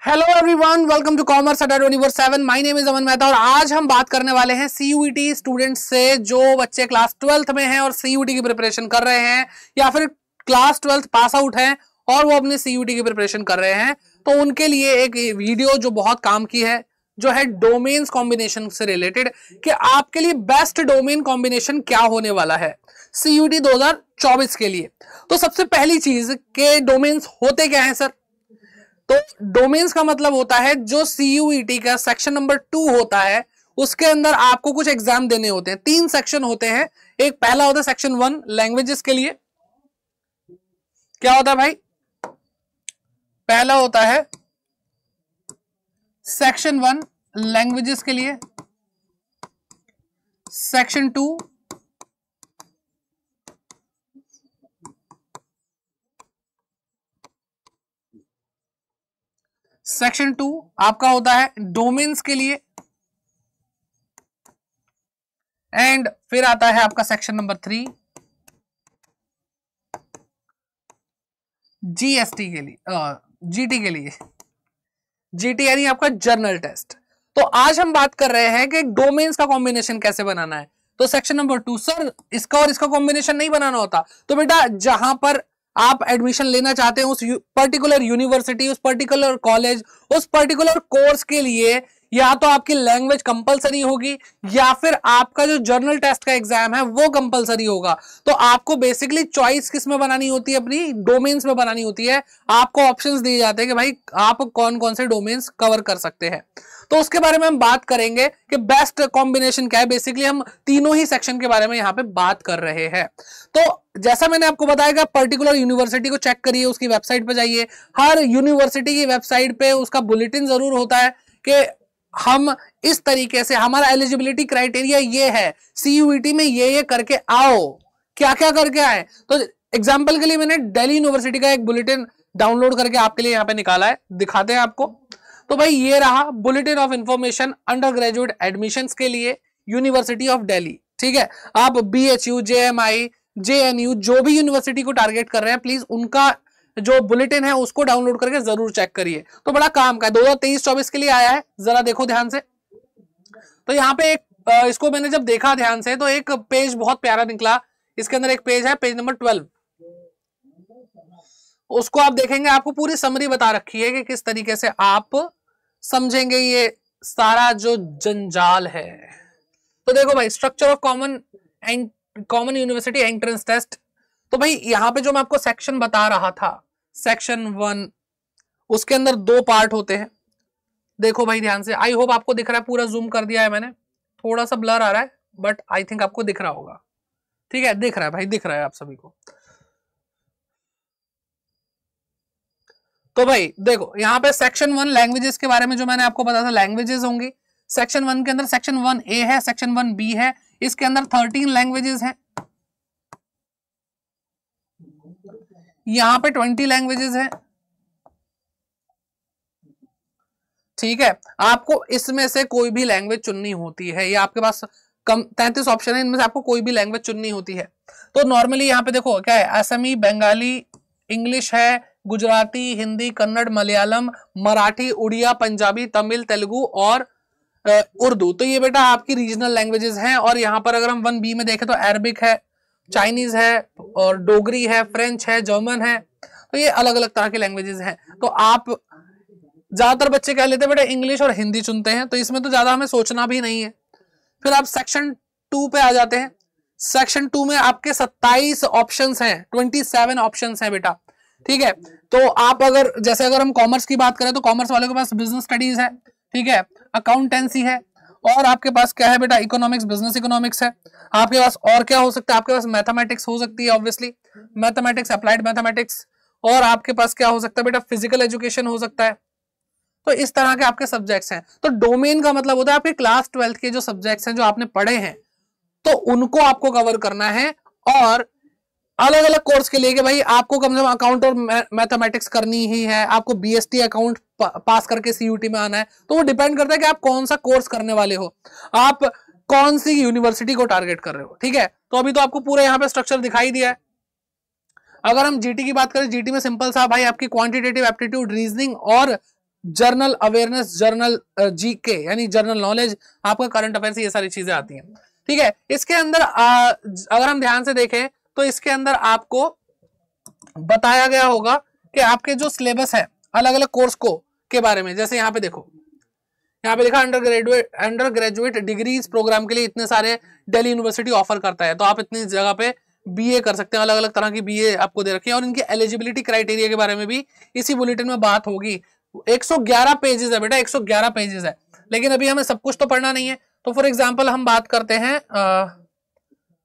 Hello everyone, welcome to commerce Adda 24/7। My name is Aman Mehta और आज हम बात करने वाले हैं सीयूईटी स्टूडेंट्स से जो बच्चे क्लास 12th में हैं और सीयूईटी की प्रिपरेशन कर रहे हैं या फिर क्लास 12th पास आउट हैं और वो अपने सीयूईटी की प्रिपरेशन कर रहे हैं। तो उनके लिए एक वीडियो जो बहुत काम की है, जो है डोमेन्स कॉम्बिनेशन से रिलेटेड, कि आपके लिए बेस्ट डोमेन कॉम्बिनेशन क्या होने वाला है सीयूईटी 2024 के लिए। तो सबसे पहली चीज के डोमेन्स होते क्या है सर? तो डोमेन्स का मतलब होता है जो सीयूईटी का सेक्शन नंबर 2 होता है, उसके अंदर आपको कुछ एग्जाम देने होते हैं। 3 सेक्शन होते हैं। एक पहला होता है सेक्शन 1 लैंग्वेजेस के लिए। क्या होता है भाई? पहला होता है सेक्शन 1 लैंग्वेजेस के लिए। सेक्शन 2 आपका होता है डोमेन्स के लिए। एंड फिर आता है आपका सेक्शन नंबर 3 जीएसटी के लिए, जीटी के लिए। जीटी यानी आपका जर्नल टेस्ट। तो आज हम बात कर रहे हैं कि डोमेन्स का कॉम्बिनेशन कैसे बनाना है। तो सेक्शन नंबर 2, सर इसका और इसका कॉम्बिनेशन नहीं बनाना होता। तो बेटा जहां पर आप एडमिशन लेना चाहते हैं उस पर्टिकुलर यूनिवर्सिटी, उस पर्टिकुलर कॉलेज, उस पर्टिकुलर कोर्स के लिए या तो आपकी लैंग्वेज कंपलसरी होगी या फिर आपका जो जर्नल टेस्ट का एग्जाम है वो कंपलसरी होगा। तो आपको बेसिकली चॉइस किस में बनानी होती है? अपनी डोमेन्स में बनानी होती है। आपको ऑप्शंस दिए जाते हैं कि भाई आप कौन कौन से डोमेन्स कवर कर सकते हैं। तो उसके बारे में हम बात करेंगे कि बेस्ट कॉम्बिनेशन क्या है। बेसिकली हम तीनों ही सेक्शन के बारे में यहां पे बात कर रहे हैं। तो जैसा मैंने आपको बताया कि पर्टिकुलर यूनिवर्सिटी को चेक करिए, उसकी वेबसाइट पे जाइए। हर यूनिवर्सिटी की वेबसाइट पे उसका बुलेटिन जरूर होता है कि हम इस तरीके से, हमारा एलिजिबिलिटी क्राइटेरिया ये है, सीयूईटी में ये करके आओ, क्या क्या करके आए। तो एग्जाम्पल के लिए मैंने दिल्ली यूनिवर्सिटी का एक बुलेटिन डाउनलोड करके आपके लिए यहाँ पे निकाला है, दिखाते हैं आपको। तो भाई ये रहा bulletin of information under graduate admissions के लिए यूनिवर्सिटी ऑफ दिल्ली। ठीक है, आप बीएचयू, जेएमआई, जेएनयू जो भी यूनिवर्सिटी को टारगेट कर रहे हैं, प्लीज उनका जो बुलेटिन है उसको डाउनलोड करके जरूर चेक करिए। तो बड़ा काम का है, 2023-24 के लिए आया है, जरा देखो ध्यान से। तो यहाँ पे एक इसको मैंने जब देखा ध्यान से तो एक पेज बहुत प्यारा निकला। इसके अंदर एक पेज है, पेज नंबर 12। उसको आप देखेंगे, आपको पूरी समरी बता रखी है कि किस तरीके से आप समझेंगे ये सारा जो जंजाल है। तो देखो भाई, structure of common university entrance test. तो भाई यहां पे जो मैं आपको सेक्शन बता रहा था, सेक्शन 1, उसके अंदर 2 पार्ट होते हैं। देखो भाई ध्यान से, आई होप आपको दिख रहा है, पूरा जूम कर दिया है मैंने, थोड़ा सा ब्लर आ रहा है बट आई थिंक आपको दिख रहा होगा। ठीक है, दिख रहा है भाई, दिख रहा है आप सभी को। तो भाई देखो यहाँ पे सेक्शन 1 लैंग्वेजेस के बारे में जो मैंने आपको बताया था, लैंग्वेजेस होंगी। सेक्शन 1 के अंदर सेक्शन 1A है, सेक्शन 1B है। इसके अंदर 13 लैंग्वेजेस हैं। यहां पे 20 लैंग्वेजेस हैं। ठीक है, आपको इसमें से कोई भी लैंग्वेज चुननी होती है, या आपके पास कम 33 ऑप्शन है, इनमें से आपको कोई भी लैंग्वेज चुननी होती है। तो नॉर्मली यहाँ पे देखो क्या है, असमी, बंगाली, इंग्लिश है, गुजराती, हिंदी, कन्नड़, मलयालम, मराठी, उड़िया, पंजाबी, तमिल, तेलुगु और उर्दू। तो ये बेटा आपकी रीजनल लैंग्वेजेस हैं। और यहाँ पर अगर हम 1B में देखें तो अरबिक है, चाइनीज है और डोगरी है, फ्रेंच है, जर्मन है। तो ये अलग अलग तरह के लैंग्वेजेस हैं। तो आप ज्यादातर बच्चे क्या लेते हैं बेटा, इंग्लिश और हिंदी चुनते हैं। तो इसमें तो ज्यादा हमें सोचना भी नहीं है। फिर आप सेक्शन 2 पे आ जाते हैं। सेक्शन 2 में आपके 27 ऑप्शंस हैं, 27 ऑप्शंस हैं बेटा। ठीक है, तो आप अगर जैसे अगर हम कॉमर्स की बात करें तो कॉमर्स वालों के पास बिजनेस स्टडीज है, ठीक है, अकाउंटेंसी है, और आपके पास क्या है बेटा, इकोनॉमिक्स, बिजनेस इकोनॉमिक्स है। आपके पास और क्या हो सकता है, आपके पास मैथमेटिक्स हो सकती है, ऑब्वियसली मैथमेटिक्स, अप्लाइड मैथमेटिक्स। और आपके पास क्या हो सकता है बेटा, फिजिकल एजुकेशन हो सकता है। तो इस तरह के आपके सब्जेक्ट्स हैं। तो डोमेन का मतलब होता है आपके क्लास 12th के जो सब्जेक्ट्स हैं, जो आपने पढ़े हैं, तो उनको आपको कवर करना है। और अलग अलग कोर्स के लिए कि भाई आपको कम से कम अकाउंट और मैथमेटिक्स करनी ही है, आपको बीएसटी अकाउंट पास करके सीयूटी में आना है। तो वो डिपेंड करता है कि आप कौन सा कोर्स करने वाले हो, आप कौन सी यूनिवर्सिटी को टारगेट कर रहे हो। ठीक है, तो अभी तो आपको पूरा यहाँ पे स्ट्रक्चर दिखाई दिया है। अगर हम जीटी की बात करें, जीटी में सिंपल सा भाई आपकी क्वांटिटेटिव एप्टीट्यूड, रीजनिंग और जर्नल अवेयरनेस, जर्नल जीके यानी जनरल नॉलेज, आपका करंट अफेयर्स, ये सारी चीजें आती हैं। ठीक है, इसके अंदर अगर हम ध्यान से देखें तो इसके अंदर आपको बताया गया होगा कि आपके जो सिलेबस है अलग अलग कोर्स को के बारे में। जैसे यहाँ पे देखो, यहाँ पे लिखा अंडर ग्रेजुएट डिग्रीज प्रोग्राम के लिए इतने सारे दिल्ली यूनिवर्सिटी ऑफर करता है, तो आप इतनी जगह पे बीए कर सकते हैं। अलग अलग तरह की बीए आपको दे रखी है और इनकी एलिजिबिलिटी क्राइटेरिया के बारे में भी इसी बुलेटिन में बात होगी। 111 पेजेस है बेटा, 111 पेजेस है, लेकिन अभी हमें सब कुछ तो पढ़ना नहीं है। तो फॉर एग्जाम्पल हम बात करते हैं,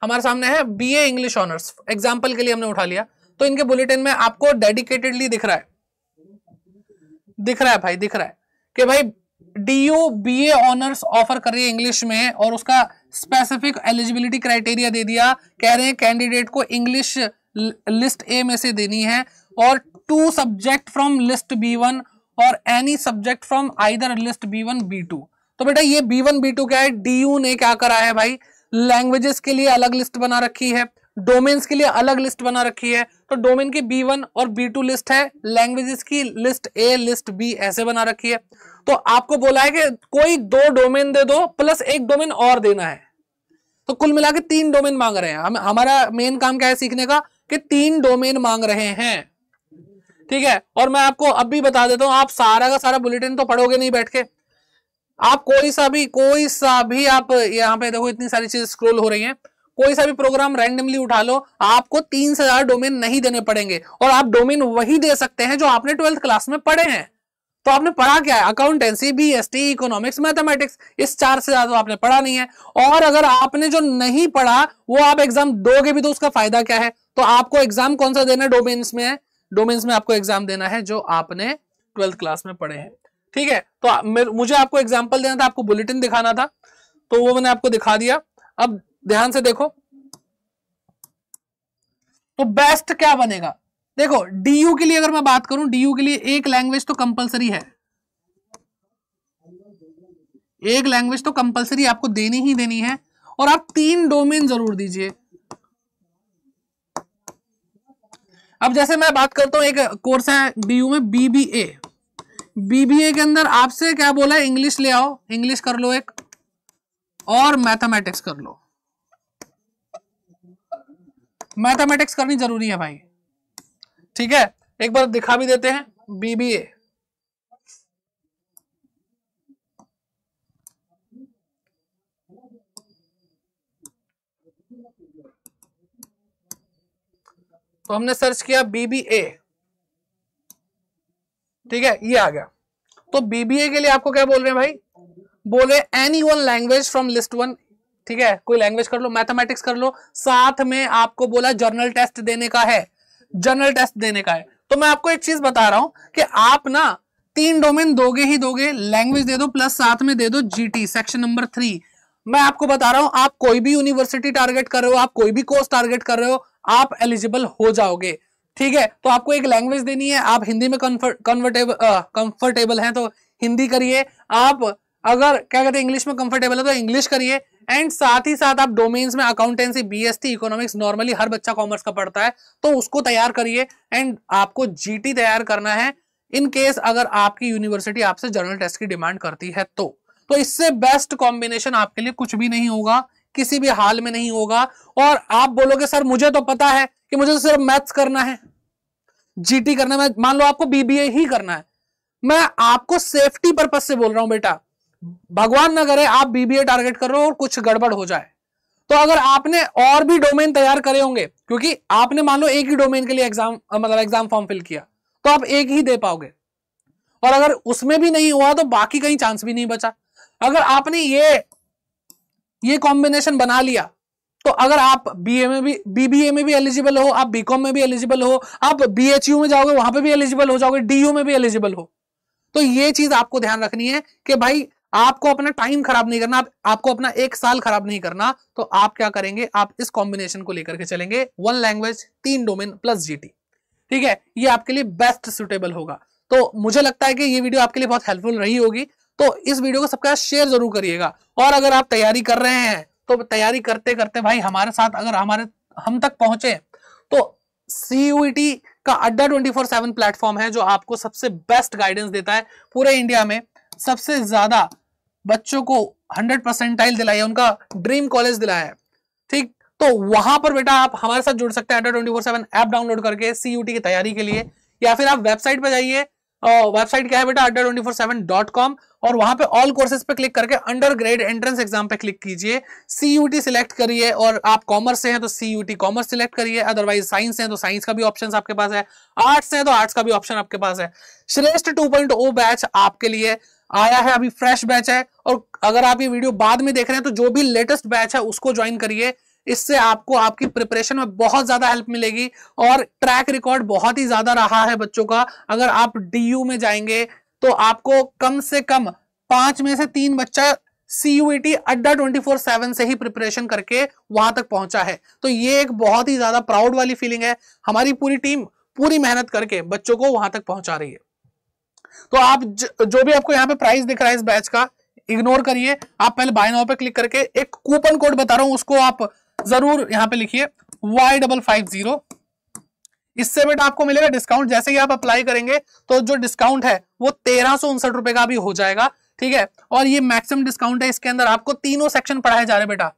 हमारे सामने है बीए इंग्लिश ऑनर्स, एग्जाम्पल के लिए हमने उठा लिया। तो इनके बुलेटिन में आपको डेडिकेटेडली दिख रहा है भाई, दिख रहा है कि भाई डीयू बीए ऑनर्स ऑफर कर रही है इंग्लिश में, और उसका स्पेसिफिक एलिजिबिलिटी क्राइटेरिया दे दिया। कह रहे हैं कैंडिडेट को इंग्लिश लिस्ट ए में से देनी है और 2 सब्जेक्ट फ्रॉम लिस्ट B1 और any subject from either list B1 B2। तो बेटा ये B1 B2 क्या है, डीयू ने क्या करा है भाई, लैंग्वेजेस के लिए अलग लिस्ट बना रखी है, डोमेन्स के लिए अलग लिस्ट बना रखी है। तो डोमेन की B1 और B2 लिस्ट है, लैंग्वेजेस की लिस्ट A लिस्ट B ऐसे बना रखी है। तो आपको बोला है कि कोई 2 डोमेन दे दो प्लस 1 डोमेन और देना है, तो कुल मिला के 3 डोमेन मांग रहे हैं। हमारा मेन काम क्या है सीखने का, कि 3 डोमेन मांग रहे हैं। ठीक है, और मैं आपको अब भी बता देता हूं, आप सारा का सारा बुलेटिन तो पढ़ोगे नहीं बैठ के, आप कोई सा भी आप यहाँ पे देखो इतनी सारी चीजें स्क्रॉल हो रही हैं, कोई सा भी प्रोग्राम रैंडमली उठा लो, आपको 3 से ज्यादा डोमेन नहीं देने पड़ेंगे, और आप डोमेन वही दे सकते हैं जो आपने 12th क्लास में पढ़े हैं। तो आपने पढ़ा क्या है, अकाउंटेंसी, बीएसटी, इकोनॉमिक्स, मैथमेटिक्स, इस 4 से ज्यादा आपने पढ़ा नहीं है। और अगर आपने जो नहीं पढ़ा वो आप एग्जाम दोगे भी तो उसका फायदा क्या है। तो आपको एग्जाम कौन सा देना है, डोमेन्स में, डोमेन्स में आपको एग्जाम देना है जो आपने 12th क्लास में पढ़े हैं। ठीक है, तो मुझे आपको एग्जाम्पल देना था, आपको बुलेटिन दिखाना था, तो वो मैंने आपको दिखा दिया। अब ध्यान से देखो, तो बेस्ट क्या बनेगा, देखो डीयू के लिए अगर मैं बात करूं, डीयू के लिए एक लैंग्वेज तो कंपलसरी है, एक लैंग्वेज तो कंपलसरी आपको देनी ही देनी है, और आप 3 डोमेन जरूर दीजिए। अब जैसे मैं बात करता हूं, एक कोर्स है डीयू में बीबीए, बीबीए के अंदर आपसे क्या बोला है, इंग्लिश ले आओ, इंग्लिश कर लो एक, और मैथमेटिक्स कर लो। मैथमेटिक्स करनी जरूरी है भाई। ठीक है, एक बार दिखा भी देते हैं बीबीए। तो हमने सर्च किया बीबीए, ठीक है, ये आ गया। तो बीबीए के लिए आपको क्या बोल रहे हैं भाई, बोले any one language from list 1। ठीक है, कोई लैंग्वेज कर लो, मैथमेटिक्स कर लो, साथ में आपको बोला जर्नल टेस्ट देने का है, जर्नल टेस्ट देने का है। तो मैं आपको एक चीज बता रहा हूं कि आप ना 3 डोमेन दोगे ही दोगे, लैंग्वेज दे दो प्लस साथ में दे दो जीटी सेक्शन नंबर 3। मैं आपको बता रहा हूं, आप कोई भी यूनिवर्सिटी टारगेट कर रहे हो, आप कोई भी कोर्स टारगेट कर रहे हो, आप एलिजिबल हो जाओगे। ठीक है, तो आपको एक लैंग्वेज देनी है, आप हिंदी में कंफर्टेबल हैं तो हिंदी करिए, आप अगर क्या कहते हैं इंग्लिश में कंफर्टेबल है तो इंग्लिश करिए, एंड साथ ही साथ आप डोमेन्स में अकाउंटेंसी, बीएसटी, इकोनॉमिक्स, नॉर्मली हर बच्चा कॉमर्स का पढ़ता है तो उसको तैयार करिए, एंड आपको जीटी तैयार करना है इन केस अगर आपकी यूनिवर्सिटी आपसे जर्नल टेस्ट की डिमांड करती है तो इससे बेस्ट कॉम्बिनेशन आपके लिए कुछ भी नहीं होगा, किसी भी हाल में नहीं होगा। और आप बोलोगे सर मुझे तो पता है कि मुझे तो सिर्फ मैथ्स करना है, जीटी करना है, मान लो आपको बीबीए ही करना है, मैं आपको सेफ्टी पर्पस से बोल रहा हूं बेटा, भगवान ना करे आप बीबीए टारगेट कर रहे हो और कुछ गड़बड़ हो जाए, तो अगर आपने और भी डोमेन तैयार करे होंगे, क्योंकि आपने मान लो एक ही डोमेन के लिए एग्जाम फॉर्म फिल किया तो आप एक ही दे पाओगे, और अगर उसमें भी नहीं हुआ तो बाकी कहीं चांस भी नहीं बचा। अगर आपने ये कॉम्बिनेशन बना लिया तो अगर आप बीए में भी, बीबीए में भी एलिजिबल हो, आप बीकॉम में भी एलिजिबल हो, आप बीएचयू में जाओगे वहां पे भी एलिजिबल हो जाओगे, डीयू में भी एलिजिबल हो। तो ये चीज आपको ध्यान रखनी है कि भाई आपको अपना टाइम खराब नहीं करना, आपको अपना 1 साल खराब नहीं करना। तो आप क्या करेंगे, आप इस कॉम्बिनेशन को लेकर के चलेंगे, 1 लैंग्वेज 3 डोमेन प्लस जीटी। ठीक है, ये आपके लिए बेस्ट सुटेबल होगा। तो मुझे लगता है कि ये वीडियो आपके लिए बहुत हेल्पफुल रही होगी, तो इस वीडियो को सबका शेयर जरूर करिएगा। और अगर आप तैयारी कर रहे हैं तो तैयारी करते करते भाई हमारे साथ अगर हम तक पहुंचे तो CUET का अड्डा 24/7 प्लेटफॉर्म है जो आपको सबसे बेस्ट गाइडेंस देता है। पूरे इंडिया में सबसे ज्यादा बच्चों को 100 परसेंटाइल दिलाया, उनका ड्रीम कॉलेज दिलाया है, ठीक। तो वहां पर बेटा आप हमारे साथ जुड़ सकते हैं अड्डा 24/7 ऐप डाउनलोड करके CUET की तैयारी के लिए, या फिर आप वेबसाइट पे जाइए। वेबसाइट क्या है बेटा, adda247.com, और वहां पे ऑल कोर्सेज पे क्लिक करके अंडर ग्रेड एंट्रेंस एग्जाम पे क्लिक कीजिए, CUET सिलेक्ट करिए, और आप कॉमर्स से हैं तो CUET कॉमर्स सिलेक्ट करिए, अदरवाइज साइंस है तो साइंस का भी ऑप्शन आपके पास है, आर्ट्स है तो आर्ट्स का भी ऑप्शन आपके पास है। श्रेष्ठ 2.0 बैच आपके लिए आया है, अभी फ्रेश बैच है, और अगर आप ये वीडियो बाद में देख रहे हैं तो जो भी लेटेस्ट बैच है उसको ज्वाइन करिए। इससे आपको आपकी प्रिपरेशन में बहुत ज्यादा हेल्प मिलेगी, और ट्रैक रिकॉर्ड बहुत ही ज्यादा रहा है बच्चों का। अगर आप DU में जाएंगे तो आपको कम से कम 5 में से 3 बच्चा CUET अड्डा 24/7 से ही प्रिपरेशन करके वहां तक पहुंचा है। तो ये एक बहुत ही ज्यादा प्राउड वाली फीलिंग है। हमारी पूरी टीम पूरी मेहनत करके बच्चों को वहां तक पहुंचा रही है। तो आप जो भी आपको यहाँ पे प्राइस दिख रहा है इस बैच का, इग्नोर करिए। आप पहले बाय नाउ पे क्लिक करके एक कूपन कोड बता रहा हूं, उसको आप जरूर यहाँ पे लिखिए Y550। इससे बेटा आपको मिलेगा डिस्काउंट। जैसे ही आप अप्लाई करेंगे तो जो डिस्काउंट है वो 1359 रुपए का भी हो जाएगा, ठीक है। और ये मैक्सिमम डिस्काउंट है। इसके अंदर आपको तीनों सेक्शन पढ़ाए जा रहे हैं बेटा,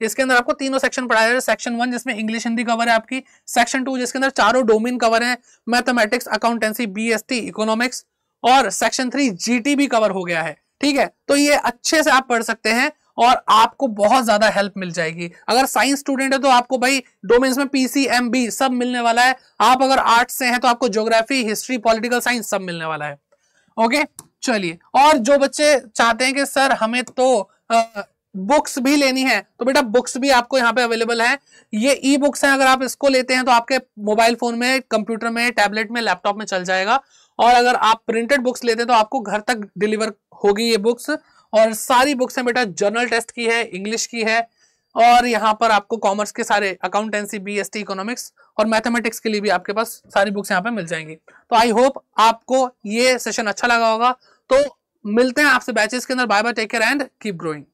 इसके अंदर आपको तीनों सेक्शन पढ़ाए जा रहे हैं। सेक्शन 1 जिसमें इंग्लिश हिंदी कवर है आपकी, सेक्शन 2 जिसके अंदर चारों डोमेन कवर है, मैथमेटिक्स, अकाउंटेंसी, BST, इकोनॉमिक्स, और सेक्शन 3 GT भी कवर हो गया है, ठीक है। तो ये अच्छे से आप पढ़ सकते हैं और आपको बहुत ज्यादा हेल्प मिल जाएगी। अगर साइंस स्टूडेंट है तो आपको भाई डोमेन्स में PCMB सब मिलने वाला है। आप अगर आर्ट्स से हैं तो आपको ज्योग्राफी, हिस्ट्री, पॉलिटिकल साइंस सब मिलने वाला है। ओके, चलिए। और जो बच्चे चाहते हैं कि सर हमें तो बुक्स भी लेनी है, तो बेटा बुक्स भी आपको यहाँ पे अवेलेबल है। ये ई बुक्स हैं, अगर आप इसको लेते हैं तो आपके मोबाइल फोन में, कंप्यूटर में, टैबलेट में, लैपटॉप में चल जाएगा। और अगर आप प्रिंटेड बुक्स लेते हैं तो आपको घर तक डिलीवर होगी ये बुक्स। और सारी बुक्स हैं बेटा, जर्नल टेस्ट की है, इंग्लिश की है, और यहाँ पर आपको कॉमर्स के सारे, अकाउंटेंसी, BST, इकोनॉमिक्स और मैथमेटिक्स के लिए भी आपके पास सारी बुक्स यहाँ पे मिल जाएंगी। तो आई होप आपको ये सेशन अच्छा लगा होगा। तो मिलते हैं आपसे बैचेस के अंदर। Bye bye, take care and keep growing.